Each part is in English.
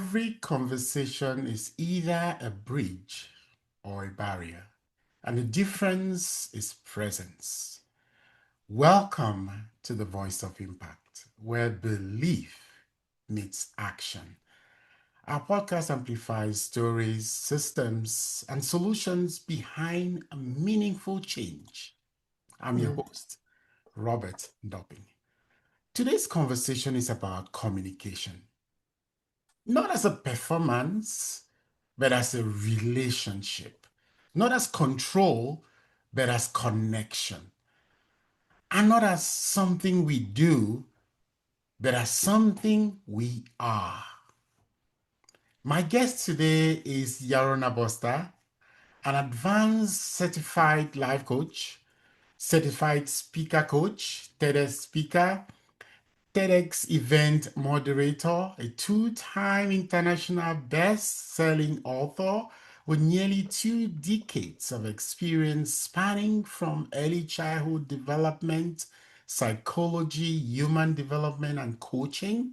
Every conversation is either a bridge or a barrier, and the difference is presence. Welcome to the Voice of Impact, where belief meets action. Our podcast amplifies stories, systems, and solutions behind a meaningful change. I'm your Mm. host, Robert Ndoping. Today's conversation is about communication, not as a performance, but as a relationship, not as control, but as connection, and not as something we do, but as something we are. My guest today is Yarona Boster, an advanced certified life coach, certified speaker coach, TEDx speaker, TEDx event moderator, a two-time international best-selling author with nearly 2 decades of experience spanning from early childhood development, psychology, human development, and coaching.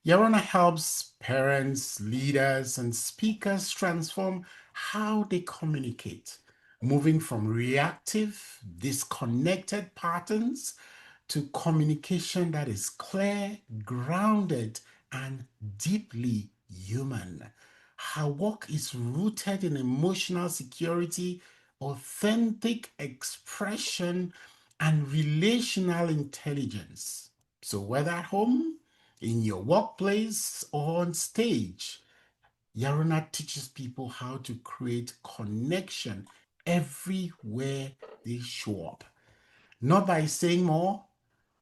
Yarona helps parents, leaders, and speakers transform how they communicate, moving from reactive, disconnected patterns to communication that is clear, grounded, and deeply human. Her work is rooted in emotional security, authentic expression, and relational intelligence. So, whether at home, in your workplace, or on stage, Yarona teaches people how to create connection everywhere they show up. Not by saying more,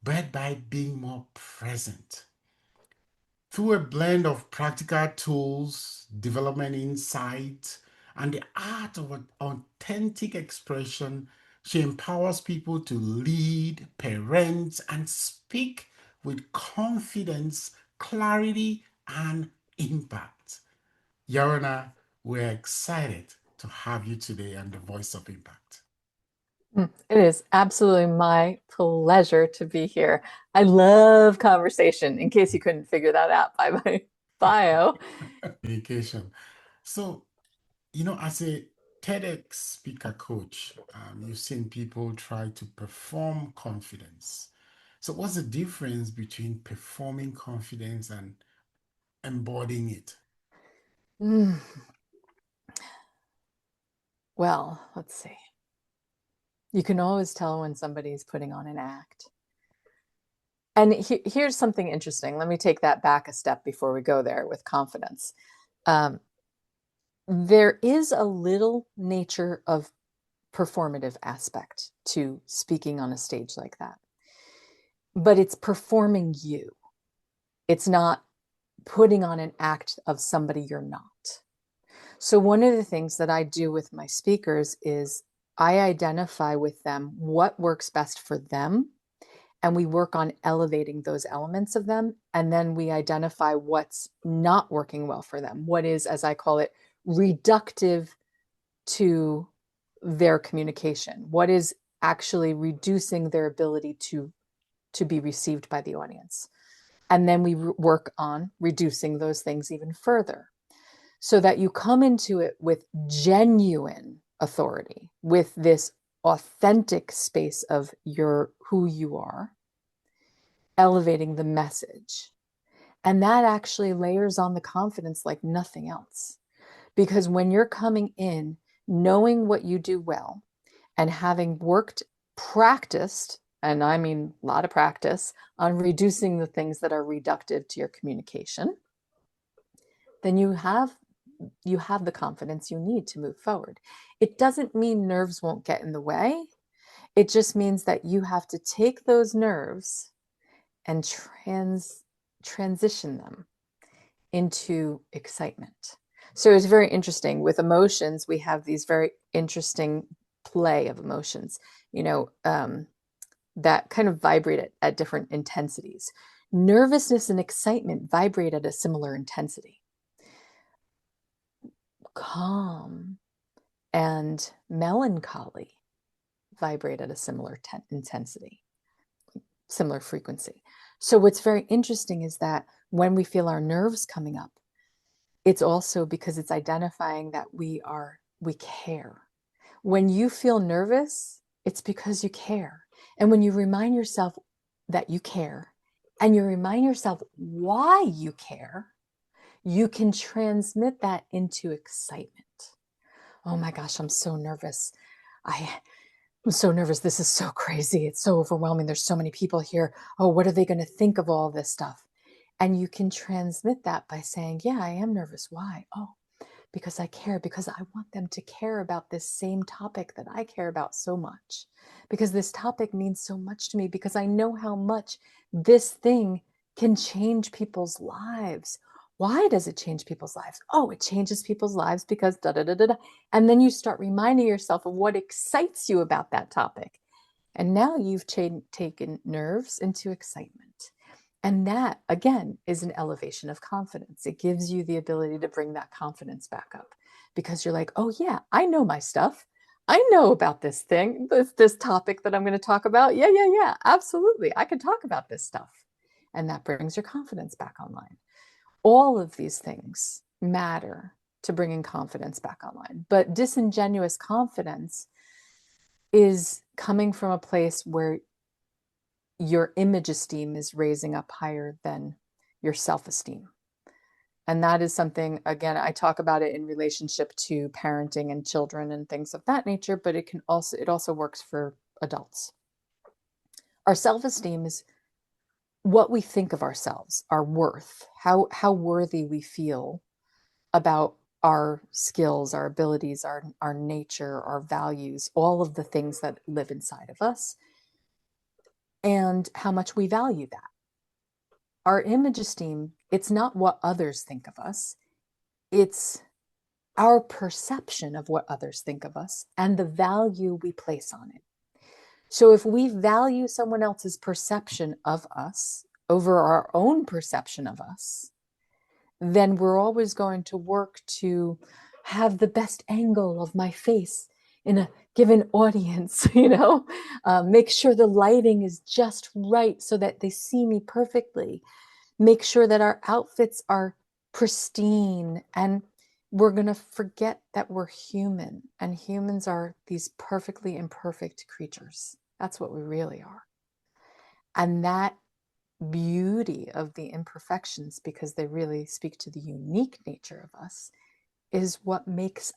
but by being more present. Through a blend of practical tools, development insight, and the art of an authentic expression, she empowers people to lead, parent, and speak with confidence, clarity, and impact. Yarona, we're excited to have you today on the Voice of Impact. It is absolutely my pleasure to be here. I love conversation, in case you couldn't figure that out by my bio. Communication. So, as a TEDx speaker coach, you've seen people try to perform confidence. So, what's the difference between performing confidence and embodying it? Mm, Well, let's see. You can always tell when somebody's putting on an act. And here's something interesting. Let me take that back a step before we go there with confidence. Um, there is a little nature of performative aspect to speaking on a stage like that, but it's performing you. It's not putting on an act of somebody you're not. So, one of the things that I do with my speakers is I identify with them what works best for them, and we work on elevating those elements of them. And then we identify what's not working well for them, what is, as I call it, reductive to their communication, what is actually reducing their ability to be received by the audience. And then we work on reducing those things even further so that you come into it with genuine authority, with this authentic space of your who you are, elevating the message. And that actually layers on the confidence like nothing else. Because when you're coming in, knowing what you do well and having worked, practiced, and I mean a lot of practice on reducing the things that are reductive to your communication, then you have the confidence you need to move forward. It doesn't mean nerves won't get in the way. It just means that you have to take those nerves and transition them into excitement. So it's very interesting. With emotions, we have these very interesting play of emotions, you know, that kind of vibrate at different intensities. Nervousness and excitement vibrate at a similar intensity. Calm and melancholy vibrate at a similar intensity, similar frequency. So what's very interesting is that when we feel our nerves coming up, it's also because it's identifying that we care. When you feel nervous, it's because you care. And when you remind yourself that you care and you remind yourself why you care, you can transmit that into excitement. Oh my gosh, I'm so nervous. I'm so nervous. This is so crazy. It's so overwhelming. There's so many people here. Oh, what are they going to think of all this stuff? And you can transmit that by saying, yeah, I am nervous. Why? Oh, because I care, because I want them to care about this same topic that I care about so much. Because this topic means so much to me, because I know how much this thing can change people's lives. Why does it change people's lives? Oh, it changes people's lives because da da da da da. And then you start reminding yourself of what excites you about that topic. And now you've taken nerves into excitement. And that, again, is an elevation of confidence. It gives you the ability to bring that confidence back up because you're like, oh, yeah, I know my stuff. I know about this thing, this topic that I'm going to talk about. Yeah, yeah, yeah, absolutely. I can talk about this stuff. And that brings your confidence back online. All of these things matter to bringing confidence back online. But disingenuous confidence is coming from a place where your image esteem is raising up higher than your self-esteem. And that is something, again, I talk about it in relationship to parenting and children and things of that nature, but it also works for adults. Our self-esteem is what we think of ourselves, our worth, how worthy we feel about our skills, our abilities, our nature, our values, all of the things that live inside of us, and how much we value that. Our image esteem, it's not what others think of us, it's our perception of what others think of us and the value we place on it. So if we value someone else's perception of us over our own perception of us, then we're always going to work to have the best angle of my face in a given audience, make sure the lighting is just right so that they see me perfectly, make sure that our outfits are pristine, and we're going to forget that we're human, and humans are these perfectly imperfect creatures. That's what we really are. And that beauty of the imperfections, because they really speak to the unique nature of us, is what makes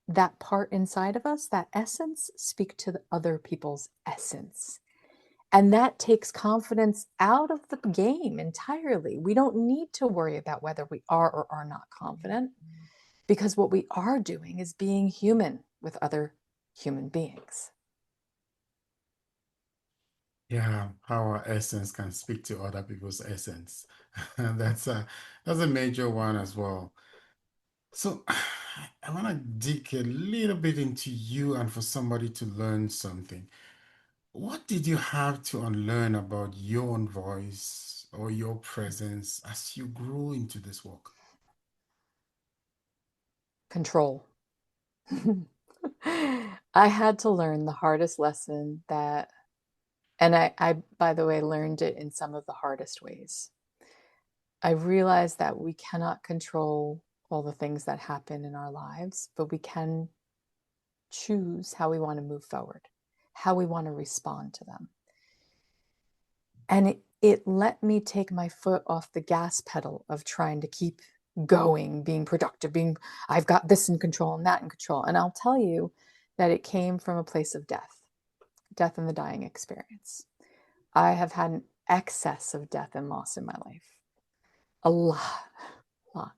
that part inside of us, that essence, speak to the other people's essence. And that takes confidence out of the game entirely. We don't need to worry about whether we are or are not confident, because what we are doing is being human with other human beings. Yeah, how our essence can speak to other people's essence. That's a major one as well. So I want to dig a little bit into you and for somebody to learn something. What did you have to unlearn about your own voice or your presence as you grew into this work? Control. I had to learn the hardest lesson that, and by the way, learned it in some of the hardest ways. I realized that we cannot control all the things that happen in our lives, but we can choose how we want to move forward, how we want to respond to them. And it let me take my foot off the gas pedal of trying to keep going, being productive, I've got this in control and that in control. And I'll tell you that it came from a place of death and the dying experience. I have had an excess of death and loss in my life. A lot, a lot.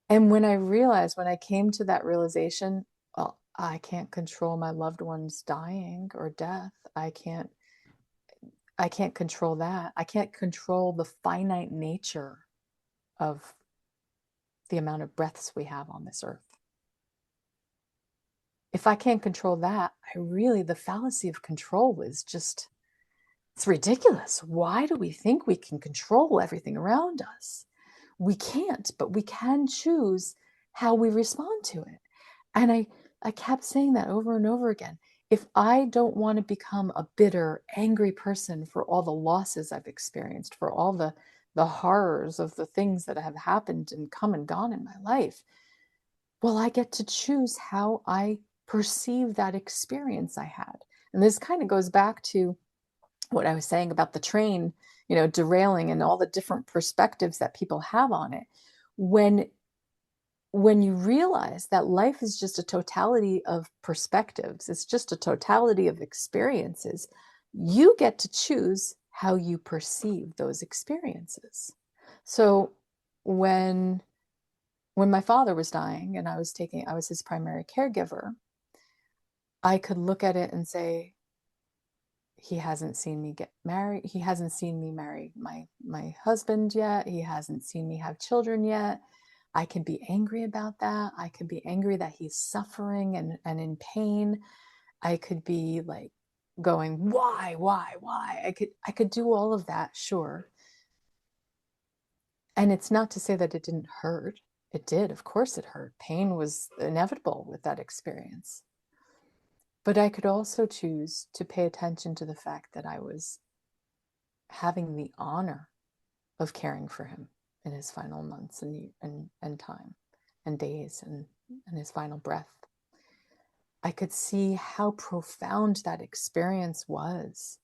And when I came to that realization, well, I can't control my loved ones dying or death. I can't control that. I can't control the finite nature of the amount of breaths we have on this earth. If I can't control that, the fallacy of control is just, it's ridiculous. Why do we think we can control everything around us? We can't, but we can choose how we respond to it. And I kept saying that over and over again. If I don't want to become a bitter, angry person for all the losses I've experienced, for all the the horrors of the things that have happened and come and gone in my life, well, I get to choose how I perceive that experience I had. And this kind of goes back to what I was saying about the train, derailing and all the different perspectives that people have on it. When when you realize that life is just a totality of perspectives, it's just a totality of experiences, you get to choose how you perceive those experiences. So when when my father was dying and I was his primary caregiver, I could look at it and say, he hasn't seen me get married. He hasn't seen me marry my husband yet. He hasn't seen me have children yet. I can be angry about that. I could be angry that he's suffering and in pain. I could be like going, why? I could do all of that, sure. And it's not to say that it didn't hurt. It did. Of course it hurt. Pain was inevitable with that experience. But I could also choose to pay attention to the fact that I was having the honor of caring for him in his final months and time and days and his final breath. I could see how profound that experience was,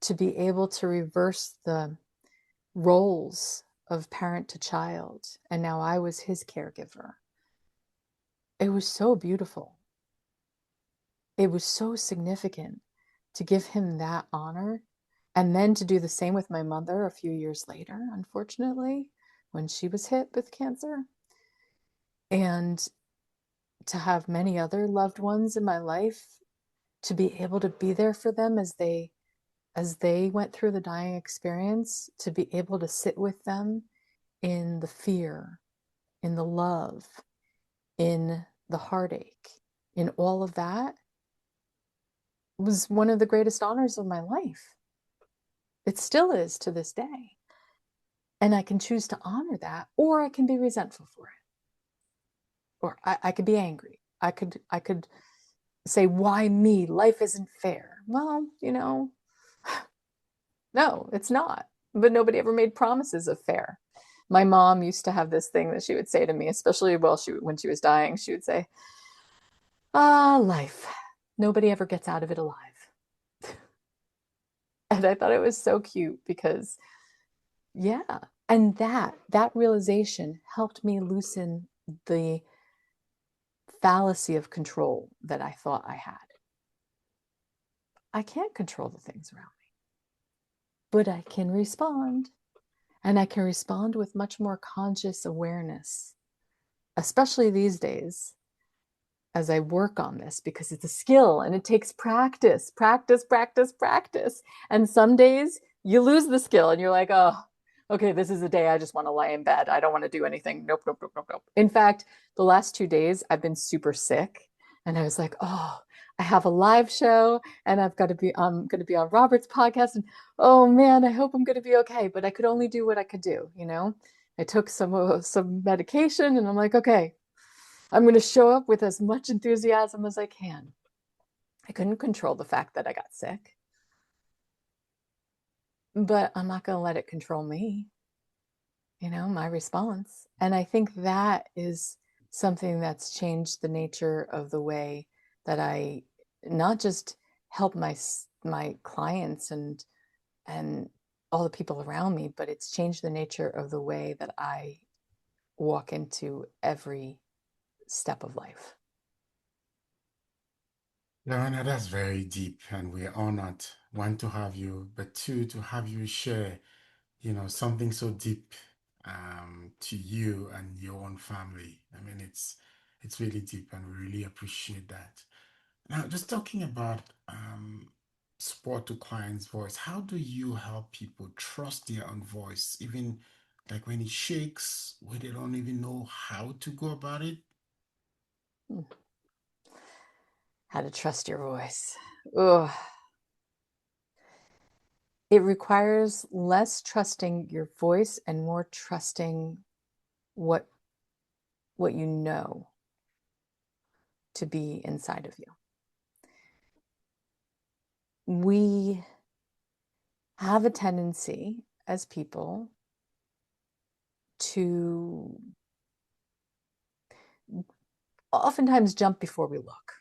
to be able to reverse the roles of parent to child. And now I was his caregiver. It was so beautiful. It was so significant to give him that honor, and then to do the same with my mother a few years later, unfortunately, when she was hit with cancer. And to have many other loved ones in my life, to be able to be there for them as they went through the dying experience, to be able to sit with them in the fear, in the love, in the heartache, in all of that, was one of the greatest honors of my life. It still is to this day. And I can choose to honor that, or I can be resentful for it. Or I could be angry. I could say, why me? Life isn't fair. Well, no, it's not. But nobody ever made promises of fair. My mom used to have this thing that she would say to me, especially when she was dying. She would say, life. Nobody ever gets out of it alive. And I thought it was so cute because, yeah. And that realization helped me loosen the fallacy of control that I thought I had. I can't control the things around me, but I can respond. And I can respond with much more conscious awareness, especially these days as I work on this, because it's a skill and it takes practice, practice, practice, practice. And some days you lose the skill and you're like, oh, okay, this is a day I just want to lie in bed. I don't want to do anything. Nope, nope, nope, nope, nope. In fact, the last 2 days I've been super sick, and I was like, oh, I have a live show and I'm going to be on Robert's podcast, and oh man, I hope I'm going to be okay. But I could only do what I could do. I took some medication, and I'm like, okay, I'm going to show up with as much enthusiasm as I can. I couldn't control the fact that I got sick, but I'm not going to let it control me, my response. And I think that is something that's changed the nature of the way that I not just help my clients and all the people around me, but it's changed the nature of the way that I walk into every step of life. Yarona, that's very deep, and we're honored, one, to have you, but two, to have you share, something so deep to you and your own family. I mean, it's really deep, and we really appreciate that. Now, just talking about support to clients' voice, how do you help people trust their own voice, even like when it shakes, when they don't even know how to go about it? Hmm. How to trust your voice. Ugh. It requires less trusting your voice and more trusting what what you know to be inside of you. We have a tendency as people to oftentimes jump before we look.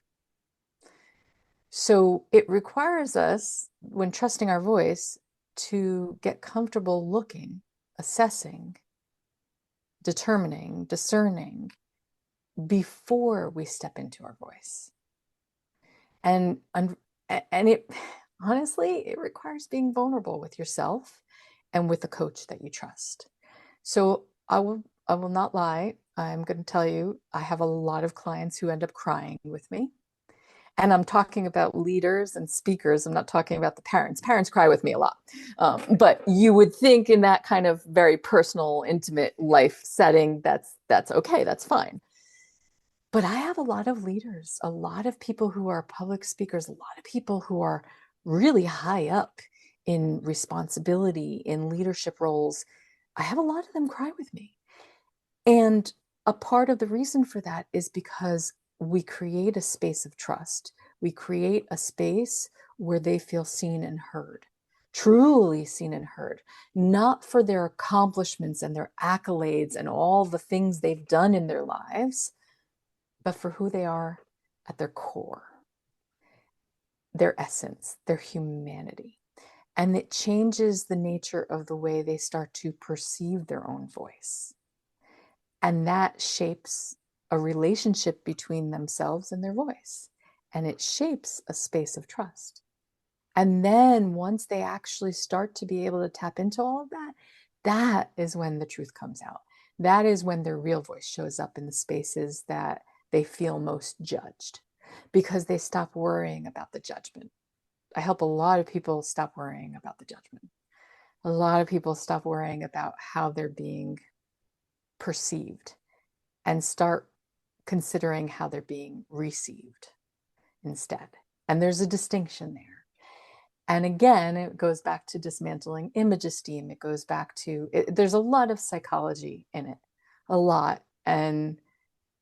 So it requires us, when trusting our voice, to get comfortable looking, assessing, determining, discerning before we step into our voice. And it honestly, it requires being vulnerable with yourself and with a coach that you trust. So I will not lie. I'm going to tell you, I have a lot of clients who end up crying with me. And I'm talking about leaders and speakers. I'm not talking about the parents. Parents cry with me a lot. But you would think in that kind of very personal, intimate life setting, that's okay, that's fine. But I have a lot of leaders, a lot of people who are public speakers, a lot of people who are really high up in responsibility, in leadership roles. I have a lot of them cry with me. And a part of the reason for that is because we create a space of trust. We create a space where they feel seen and heard, truly seen and heard, not for their accomplishments and their accolades and all the things they've done in their lives, but for who they are at their core, their essence, their humanity. And it changes the nature of the way they start to perceive their own voice. And that shapes a relationship between themselves and their voice. And it shapes a space of trust. And then once they actually start to be able to tap into all of that, that is when the truth comes out. That is when their real voice shows up in the spaces that they feel most judged, because they stop worrying about the judgment. I help a lot of people stop worrying about the judgment. A lot of people stop worrying about how they're being perceived and start considering how they're being received instead. And there's a distinction there. And again, it goes back to dismantling image esteem. It goes back to, there's a lot of psychology in it, a lot. And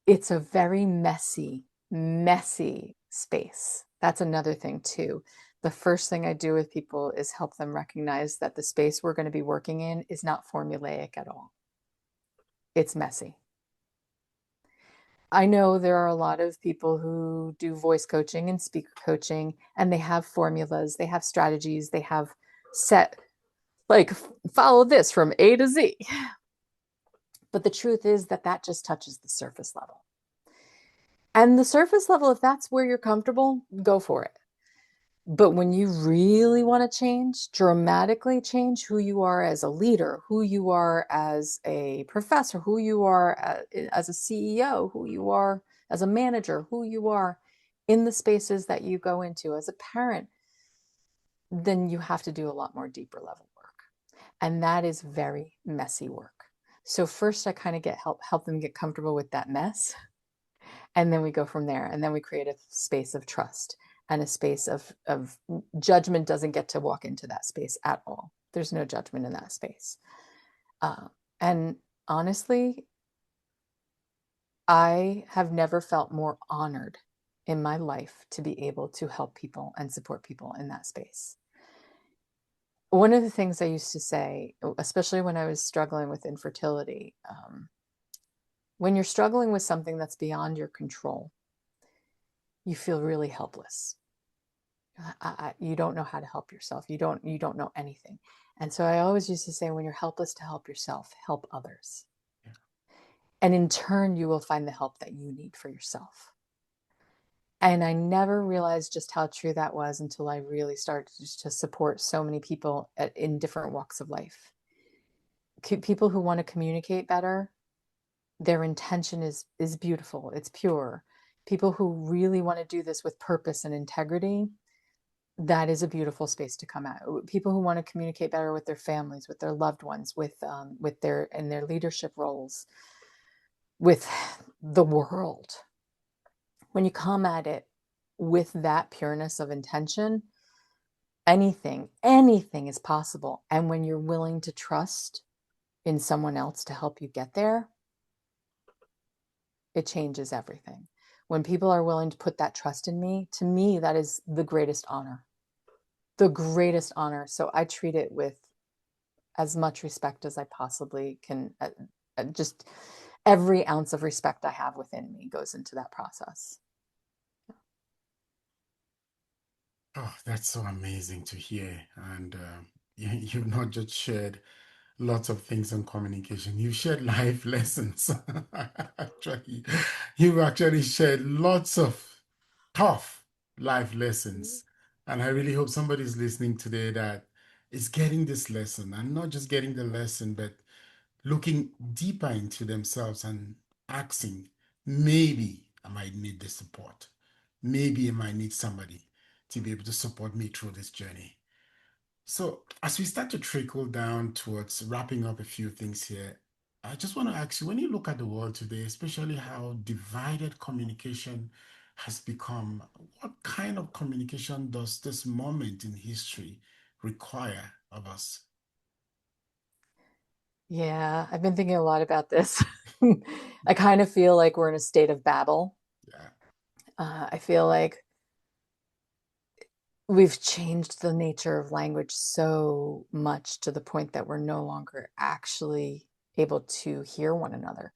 it's a very messy, messy space. That's another thing too. The first thing I do with people is help them recognize that the space we're going to be working in is not formulaic at all. It's messy. I know there are a lot of people who do voice coaching and speaker coaching, and they have formulas, they have strategies, they have set, like, follow this from A to Z. But the truth is that that just touches the surface level. And the surface level, if that's where you're comfortable, go for it. But when you really want to change, dramatically change who you are as a leader, who you are as a professor, who you are as a CEO, who you are as a manager, who you are in the spaces that you go into as a parent, then you have to do a lot more deeper level work. And that is very messy work. So first I kind of help them get comfortable with that mess. And then we go from there. And then we create a space of trust and a space of judgment doesn't get to walk into that space at all. There's no judgment in that space. And honestly, I have never felt more honored in my life to be able to help people and support people in that space. One of the things I used to say, especially when I was struggling with infertility, when you're struggling with something that's beyond your control, you feel really helpless. You don't know how to help yourself. You don't know anything. And so I always used to say, when you're helpless to help yourself, help others. Yeah. And in turn, you will find the help that you need for yourself. And I never realized just how true that was until I really started to support so many people in different walks of life. People who want to communicate better, their intention is beautiful, it's pure. People who really want to do this with purpose and integrity, that is a beautiful space to come at. People who want to communicate better with their families, with their loved ones, with their in their leadership roles, with the world. When you come at it with that pureness of intention, anything is possible. And when you're willing to trust in someone else to help you get there, it changes everything. When people are willing to put that trust in me, to me, that is the greatest honor. The greatest honor. So I treat it with as much respect as I possibly can, Just every ounce of respect I have within me goes into that process. Oh, that's so amazing to hear. And you've not just shared lots of things on communication, you shared life lessons. Actually, you've actually shared lots of tough life lessons. And I really hope somebody's listening today that is getting this lesson and not just getting the lesson, but looking deeper into themselves and asking, maybe I might need the support. Maybe I might need somebody to be able to support me through this journey. So, as we start to trickle down towards wrapping up a few things here, I just want to ask you when you look at the world today, especially how divided communication has become, what kind of communication does this moment in history require of us? Yeah, I've been thinking a lot about this. I kind of feel like we're in a state of Babel. Yeah. I feel like we've changed the nature of language so much to the point that we're no longer actually able to hear one another.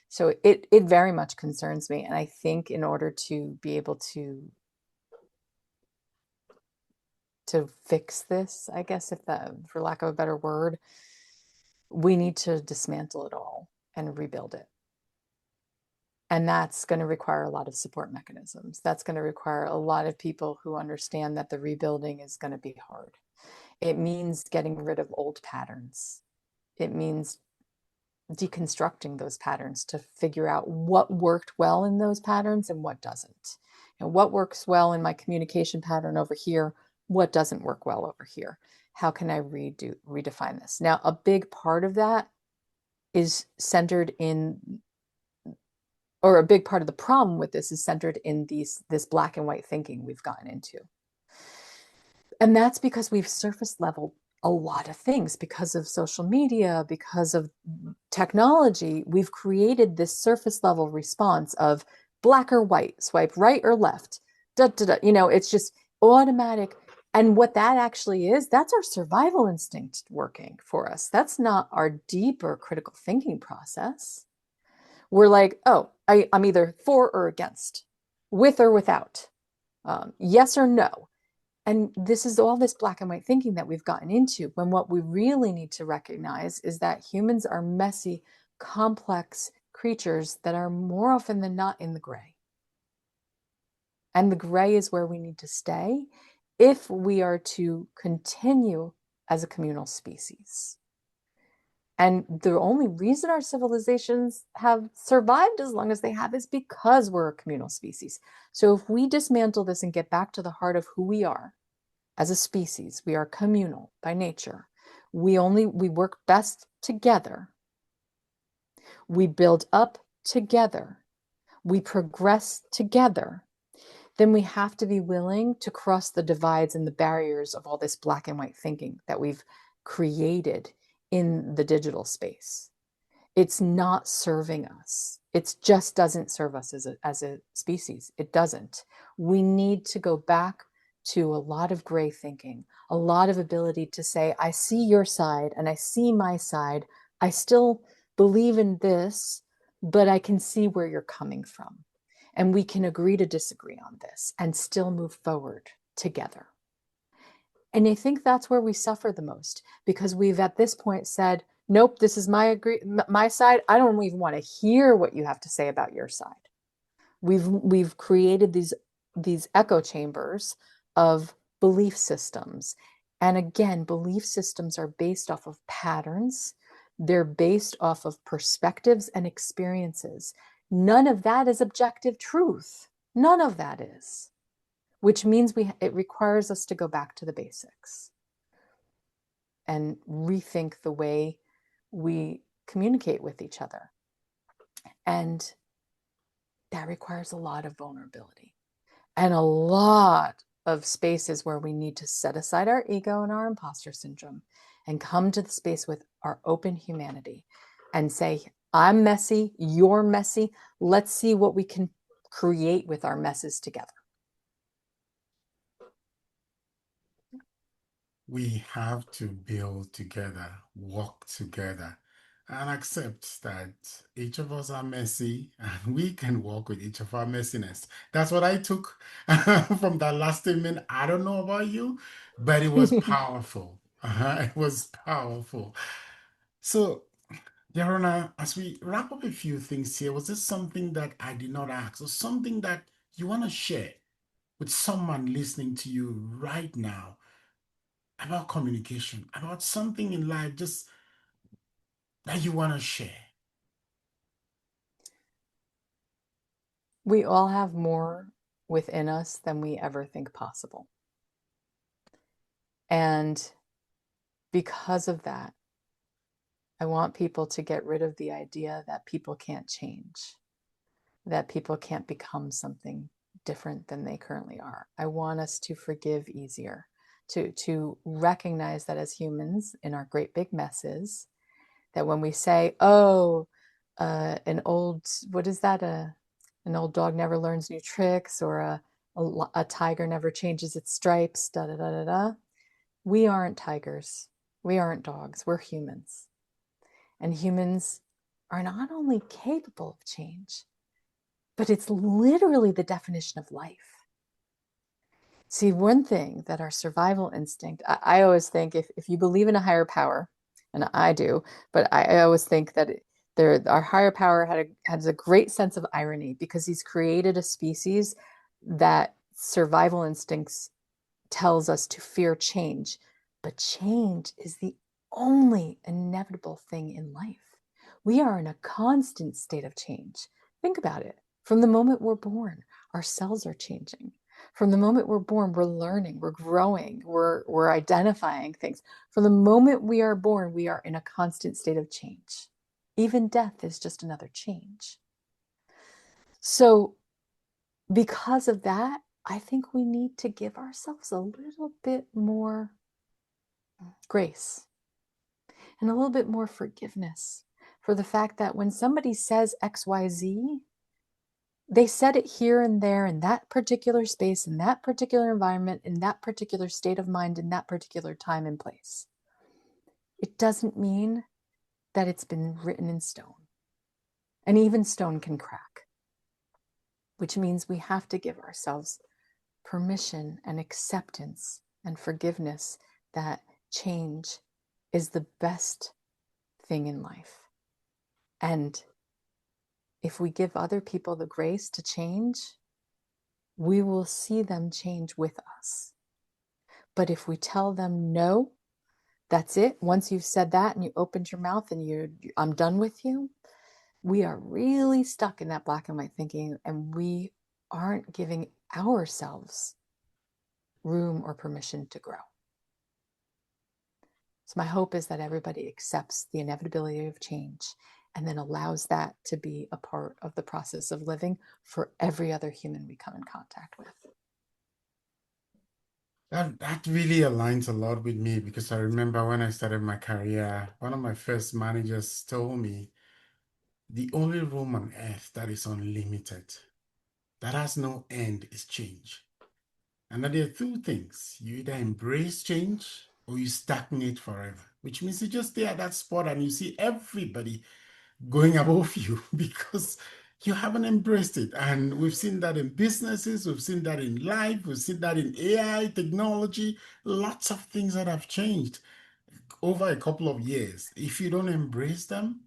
So it very much concerns me. And I think in order to be able to fix this, I guess if that for lack of a better word, we need to dismantle it all and rebuild it. And that's going to require a lot of support mechanisms. That's going to require a lot of people who understand that the rebuilding is going to be hard. It means getting rid of old patterns. It means deconstructing those patterns to figure out what worked well in those patterns and what doesn't. And what works well in my communication pattern over here, what doesn't work well over here. How can I redefine this? Now, a big part of that is centered in, or a big part of the problem with this is centered in this black and white thinking we've gotten into. And that's because we've surface leveled a lot of things because of social media, because of technology. We've created this surface level response of black or white, swipe right or left. Da, da, da. It's just automatic. And what that actually is, that's our survival instinct working for us. That's not our deeper critical thinking process. We're like, oh, I'm either for or against, with or without, yes or no. And this is all this black and white thinking that we've gotten into, when what we really need to recognize is that humans are messy, complex creatures that are more often than not in the gray. And the gray is where we need to stay if we are to continue as a communal species. And the only reason our civilizations have survived as long as they have is because we're a communal species. So if we dismantle this and get back to the heart of who we are as a species, we are communal by nature. We work best together. We build up together. We progress together. Then we have to be willing to cross the divides and the barriers of all this black and white thinking that we've created in the digital space. It's not serving us. It just doesn't serve us as a species. It doesn't. We need to go back to a lot of gray thinking, a lot of ability to say, I see your side and I see my side. I still believe in this, but I can see where you're coming from. And we can agree to disagree on this and still move forward together. And I think that's where we suffer the most, because we've at this point said, nope, this is my side. I don't even want to hear what you have to say about your side. We've created these echo chambers of belief systems. And again, belief systems are based off of patterns. They're based off of perspectives and experiences. None of that is objective truth. None of that is, which means it requires us to go back to the basics and rethink the way we communicate with each other. And that requires a lot of vulnerability and a lot of spaces where we need to set aside our ego and our imposter syndrome and come to the space with our open humanity and say, I'm messy, you're messy. Let's see what we can create with our messes together. We have to build together, walk together, and accept that each of us are messy and we can walk with each of our messiness. That's what I took from that last statement. I don't know about you, but it was powerful. It was powerful. So, Yarona, as we wrap up a few things here, was this something that I did not ask or something that you want to share with someone listening to you right now about communication, about something in life just that you want to share? We all have more within us than we ever think possible. And because of that, I want people to get rid of the idea that people can't change, that people can't become something different than they currently are. I want us to forgive easier, to recognize that as humans in our great big messes, that when we say, oh, an old, what is that? An old dog never learns new tricks, or a tiger never changes its stripes, da da da da da. We aren't tigers. We aren't dogs. We're humans. And humans are not only capable of change, but it's literally the definition of life. See, one thing that our survival instinct, I always think if you believe in a higher power, and I do, but I always think that our higher power has a great sense of irony because he's created a species that survival instincts tells us to fear change. But change is the only inevitable thing in life. We are in a constant state of change. Think about it. From the moment we're born, our cells are changing. From the moment we're born, we're learning, we're growing, we're identifying things. From the moment we are born, we are in a constant state of change. Even death is just another change. So, because of that, I think we need to give ourselves a little bit more grace and a little bit more forgiveness for the fact that when somebody says XYZ, they said it here and there in that particular space, in that particular environment, in that particular state of mind, in that particular time and place. It doesn't mean that it's been written in stone. And even stone can crack, which means we have to give ourselves permission and acceptance and forgiveness that change is the best thing in life. And if we give other people the grace to change, we will see them change with us. But if we tell them no, that's it. Once you've said that and you opened your mouth and I'm done with you, we are really stuck in that black and white thinking, and we aren't giving ourselves room or permission to grow. So my hope is that everybody accepts the inevitability of change and then allows that to be a part of the process of living for every other human we come in contact with. That really aligns a lot with me because I remember when I started my career, one of my first managers told me the only room on earth that is unlimited, that has no end, is change. And that there are two things. You either embrace change or you stagnate forever, which means you just stay at that spot and you see everybody going above you because you haven't embraced it. And we've seen that in businesses, we've seen that in life, we've seen that in AI, technology, lots of things that have changed over a couple of years. If you don't embrace them,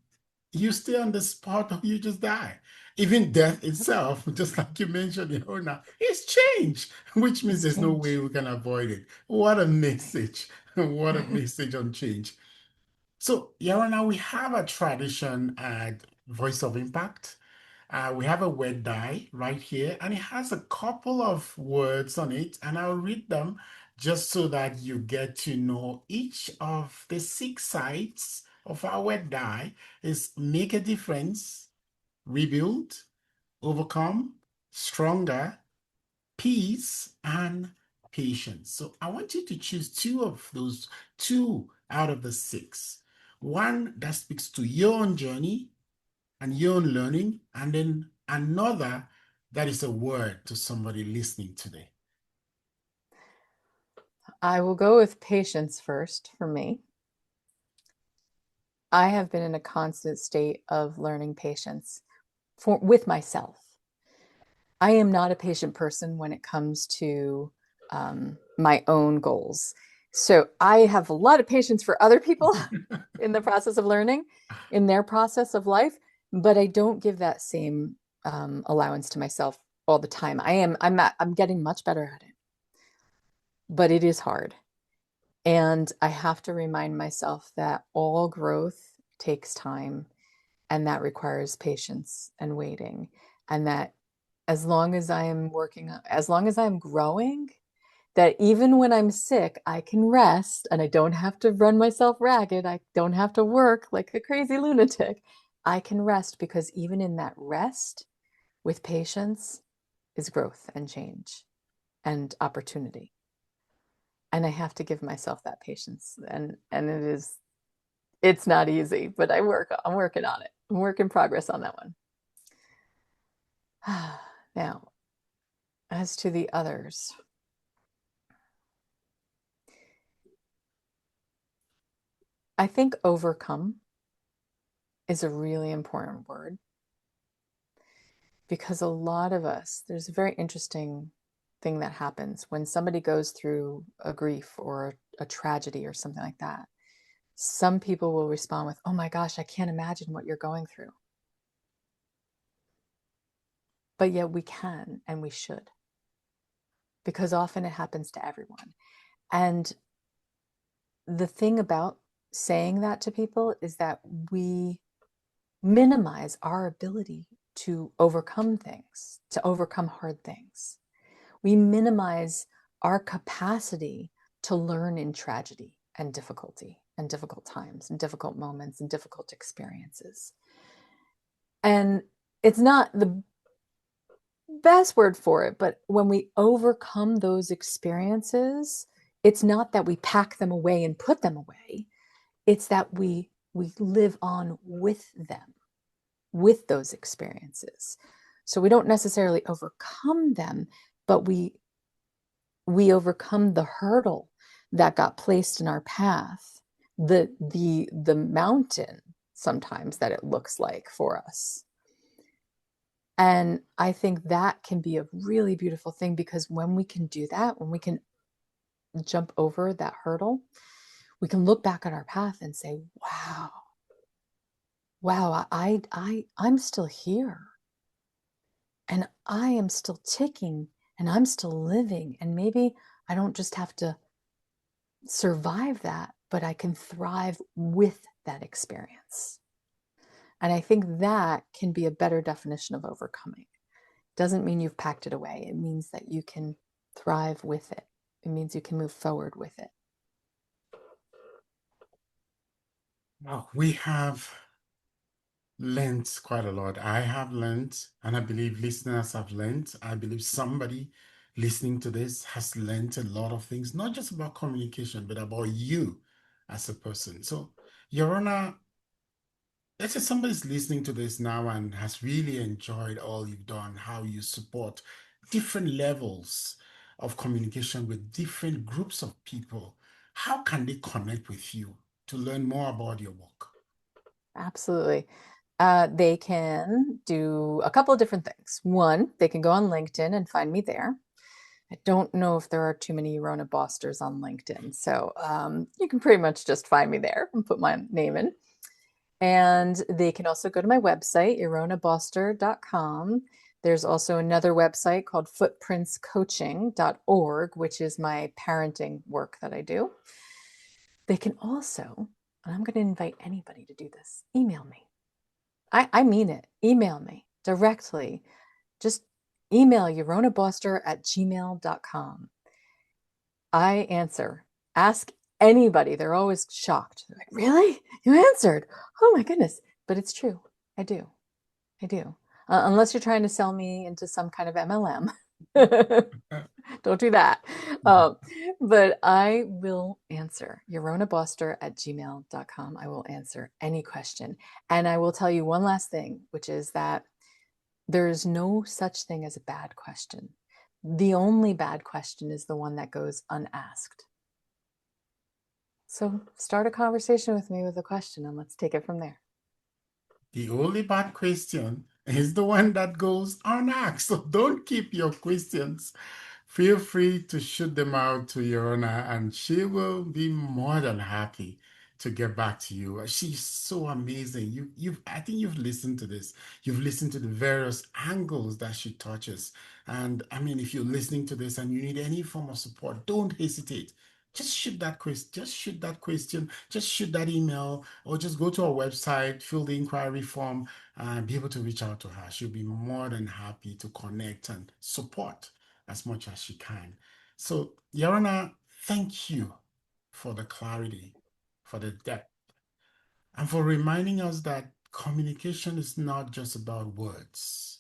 you stay on the spot or you just die. Even death itself, just like you mentioned, Yona, it's change, which means It's there's no way change. we can avoid it. What a message. What a message on change. So, Yarona, we have a tradition at Voice of Impact. We have a word die right here, and it has a couple of words on it, and I'll read them just so that you get to know each of the six sides of our word die is make a difference, rebuild, overcome, stronger, peace, and patience. So I want you to choose two of those, two out of the six. One that speaks to your own journey and your own learning, and then another that is a word to somebody listening today. I will go with patience first for me. I have been in a constant state of learning patience with myself. I am not a patient person when it comes to my own goals. So I have a lot of patience for other people in the process of learning, in their process of life, but I don't give that same allowance to myself all the time. I'm getting much better at it, but it is hard. And I have to remind myself that all growth takes time and that requires patience and waiting. And that as long as I am as long as I'm growing, that even when I'm sick, I can rest and I don't have to run myself ragged. I don't have to work like a crazy lunatic. I can rest because even in that rest with patience is growth and change and opportunity. And I have to give myself that patience. And it's not easy, but I'm working on it. I'm work in progress on that one. Now, as to the others, I think overcome is a really important word because a lot of us, there's a very interesting thing that happens when somebody goes through a grief or a tragedy or something like that. Some people will respond with, "Oh my gosh, I can't imagine what you're going through." But yet we can and we should because often it happens to everyone. And the thing about saying that to people is that we minimize our ability to overcome things, to overcome hard things. We minimize our capacity to learn in tragedy and difficulty and difficult times and difficult moments and difficult experiences. And it's not the best word for it, but when we overcome those experiences, it's not that we pack them away and put them away. It's that we live on with them, with those experiences. So we don't necessarily overcome them, but we overcome the hurdle that got placed in our path, the mountain sometimes that it looks like for us. And I think that can be a really beautiful thing because when we can do that, when we can jump over that hurdle, we can look back at our path and say, wow, wow, I'm still here and I am still ticking and I'm still living. And maybe I don't just have to survive that, but I can thrive with that experience. And I think that can be a better definition of overcoming. Doesn't mean you've packed it away. It means that you can thrive with it. It means you can move forward with it. Wow, we have learned quite a lot. I have learned, and I believe listeners have learned. I believe somebody listening to this has learned a lot of things, not just about communication, but about you as a person. So, Yarona, let's say somebody's listening to this now and has really enjoyed all you've done, how you support different levels of communication with different groups of people. How can they connect with you to learn more about your work? Absolutely. They can do a couple of different things. One, they can go on LinkedIn and find me there. I don't know if there are too many Yarona Bosters on LinkedIn. So you can pretty much just find me there and put my name in. And they can also go to my website, yaronaboster.com. There's also another website called footprintscoaching.org, which is my parenting work that I do. They can also, and I'm going to invite anybody to do this, email me. I mean it. Email me directly. Just email yaronaboster@gmail.com. I answer. Ask anybody. They're always shocked. They're like, really? You answered? Oh my goodness. But it's true. I do. I do. Unless you're trying to sell me into some kind of MLM. Don't do that. Um, but I will answer. yaronaboster@gmail.com. I will answer any question. And I will tell you one last thing, which is that there is no such thing as a bad question. The only bad question is the one that goes unasked. So start a conversation with me with a question and let's take it from there. The only bad question is the one that goes unasked. So don't keep your questions. Feel free to shoot them out to Yarona, and she will be more than happy to get back to you. She's so amazing. I think you've listened to this. You've listened to the various angles that she touches. And I mean, if you're listening to this and you need any form of support, don't hesitate. Just shoot that question, just shoot that question, just shoot that email, or just go to our website, fill the inquiry form, and be able to reach out to her. She'll be more than happy to connect and support as much as she can. So, Yarona, thank you for the clarity, for the depth, and for reminding us that communication is not just about words.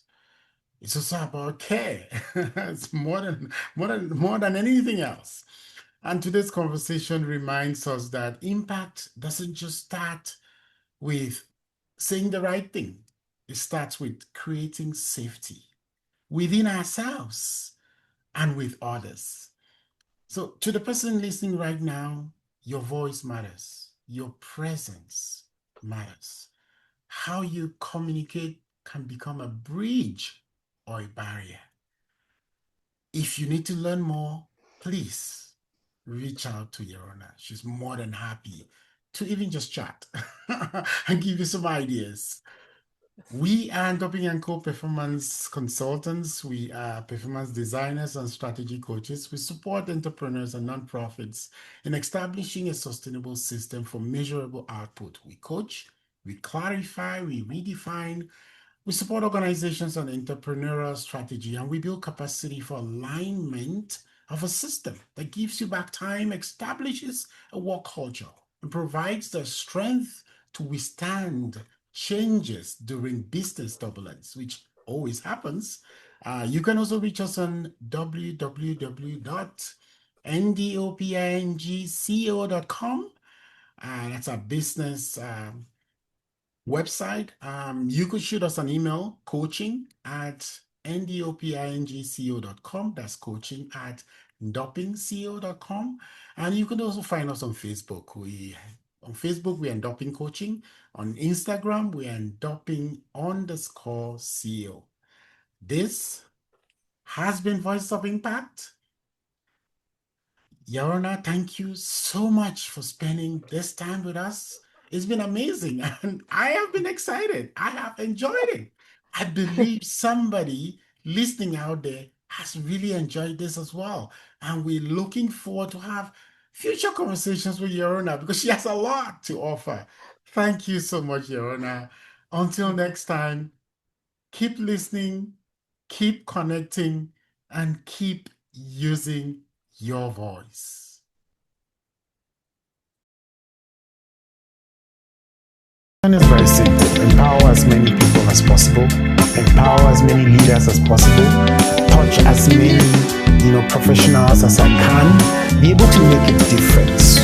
It's also about care. It's more than anything else. And today's conversation reminds us that impact doesn't just start with saying the right thing. It starts with creating safety within ourselves and with others. So, to the person listening right now, your voice matters, your presence matters. How you communicate can become a bridge or a barrier. If you need to learn more, please reach out to Yarona. She's more than happy to even just chat and give you some ideas. We are Ndoping and Co performance consultants. We are performance designers and strategy coaches. We support entrepreneurs and nonprofits in establishing a sustainable system for measurable output. We coach, we clarify, we redefine, we support organizations on entrepreneurial strategy, and we build capacity for alignment of a system that gives you back time, establishes a work culture, and provides the strength to withstand changes during business turbulence, which always happens. You can also reach us on www.ndopingco.com. That's our business website. You could shoot us an email, coaching@ndopingco.com. That's coaching@ndopingco.com. And you can also find us on Facebook. On Facebook, we are Ndoping Coaching. On Instagram, we are Ndoping_CO. This has been Voice of Impact. Yarona, thank you so much for spending this time with us. It's been amazing, and I have been excited. I have enjoyed it. I believe somebody listening out there has really enjoyed this as well. And we're looking forward to have future conversations with Yarona because she has a lot to offer. Thank you so much, Yarona. Until next time, keep listening, keep connecting, and keep using your voice. It's very simple. Empower as many people as possible. Empower as many leaders as possible. Touch as many, professionals as I can. Be able to make a difference.